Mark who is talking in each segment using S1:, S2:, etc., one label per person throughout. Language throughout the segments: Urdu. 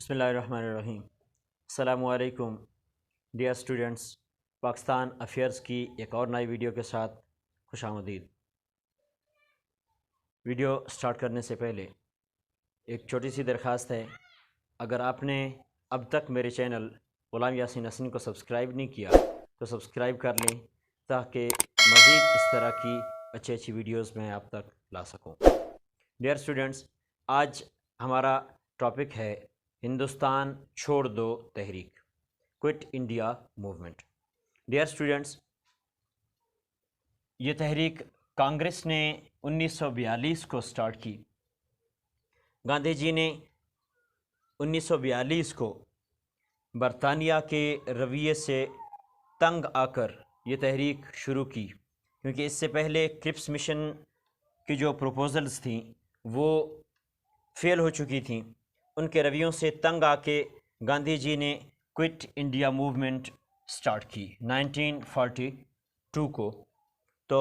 S1: بسم اللہ الرحمن الرحیم۔ السلام علیکم ڈیئر اسٹوڈنٹس، پاکستان افیئرس کی ایک اور نئی ویڈیو کے ساتھ خوش آمدید۔ ویڈیو سٹارٹ کرنے سے پہلے ایک چھوٹی سی درخواست ہے، اگر آپ نے اب تک میرے چینل غلام یاسین حسنی کو سبسکرائب نہیں کیا تو سبسکرائب کر لیں تاکہ مزید اس طرح کی اچھی ویڈیوز میں آپ تک لا سکوں۔ ڈیئر اسٹوڈنٹس، آج ہمارا ٹاپک ہے ہندوستان چھوڑ دو تحریک، quit India movement. Dear students, یہ تحریک کانگریس نے 1942 کو سٹارٹ کی۔ گاندھی جی نے 1942 کو برطانیہ کے رویے سے تنگ آ کر یہ تحریک شروع کی، کیونکہ اس سے پہلے کرپس مشن کی جو پروپوزلز تھیں وہ فیل ہو چکی تھیں۔ ان کے رویوں سے تنگ آ کے گاندھی جی نے کوئٹ انڈیا موومنٹ سٹارٹ کی 1942 کو۔ تو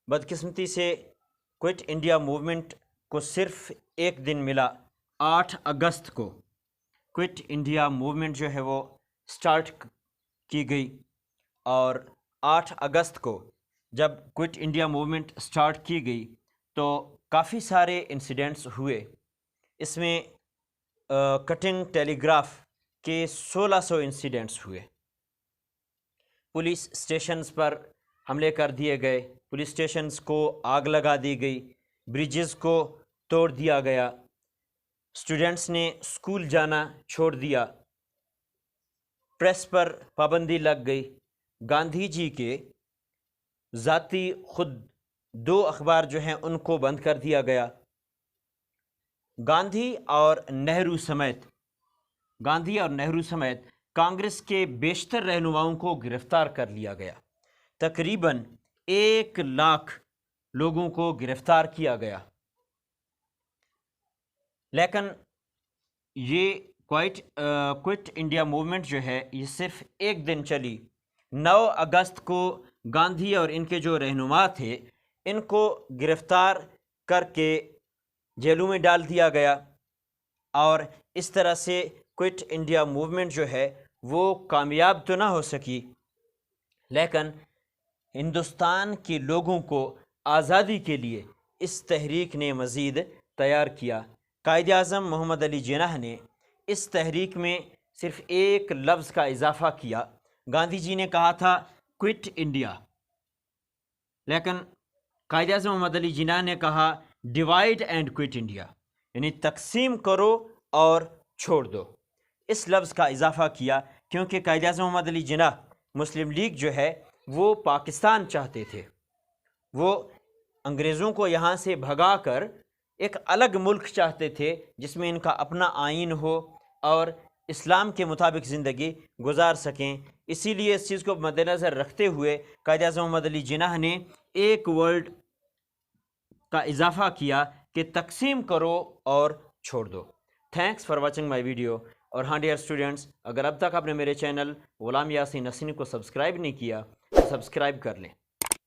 S1: بدقسمتی سے کوئٹ انڈیا موومنٹ کو صرف ایک دن ملا، 8 اگست کو کوئٹ انڈیا موومنٹ جو ہے وہ سٹارٹ کی گئی، اور 8 اگست کو جب کوئٹ انڈیا موومنٹ سٹارٹ کی گئی تو کافی سارے انسیڈنٹس ہوئے۔ اس میں کٹنگ ٹیلی گراف کے 1600 انسیڈنٹس ہوئے، پولیس اسٹیشنز پر حملے کر دیے گئے، پولیس اسٹیشنز کو آگ لگا دی گئی، بریجز کو توڑ دیا گیا، اسٹوڈنٹس نے اسکول جانا چھوڑ دیا، پریس پر پابندی لگ گئی۔ گاندھی جی کے ذاتی خود 2 اخبار جو ہیں ان کو بند کر دیا گیا۔ گاندھی اور نہرو سمیت کانگریس کے بیشتر رہنماؤں کو گرفتار کر لیا گیا۔ تقریباً 1 لاکھ لوگوں کو گرفتار کیا گیا، لیکن یہ کوئٹ انڈیا موومنٹ جو ہے یہ صرف ایک دن چلی۔ 9 اگست کو گاندھی اور ان کے جو رہنما تھے ان کو گرفتار کر کے جیلوں میں ڈال دیا گیا، اور اس طرح سے کوئٹ انڈیا موومنٹ جو ہے وہ کامیاب تو نہ ہو سکی، لیکن ہندوستان کے لوگوں کو آزادی کے لیے اس تحریک نے مزید تیار کیا۔ قائد اعظم محمد علی جناح نے اس تحریک میں صرف ایک لفظ کا اضافہ کیا۔ گاندھی جی نے کہا تھا کوئٹ انڈیا، لیکن قائد اعظم محمد علی جناح نے کہا ڈیوائڈ اینڈ کوئٹ انڈیا، یعنی تقسیم کرو اور چھوڑ دو۔ اس لفظ کا اضافہ کیا کیونکہ قائد اعظم محمد علی جناح مسلم لیگ جو ہے وہ پاکستان چاہتے تھے، وہ انگریزوں کو یہاں سے بھگا کر ایک الگ ملک چاہتے تھے جس میں ان کا اپنا آئین ہو اور اسلام کے مطابق زندگی گزار سکیں۔ اسی لیے اس چیز کو مد نظر رکھتے ہوئے قائد اعظم محمد علی جناح نے ایک ورڈ کا اضافہ کیا کہ تقسیم کرو اور چھوڑ دو۔ Thanks for watching my video. اور ہاں ڈیئر اسٹوڈنٹس، اگر اب تک آپ نے میرے چینل غلام یاسین حسنی کو سبسکرائب نہیں کیا تو سبسکرائب کر لیں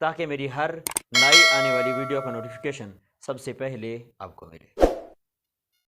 S1: تاکہ میری ہر نئی آنے والی ویڈیو کا نوٹیفیکیشن سب سے پہلے آپ کو ملے۔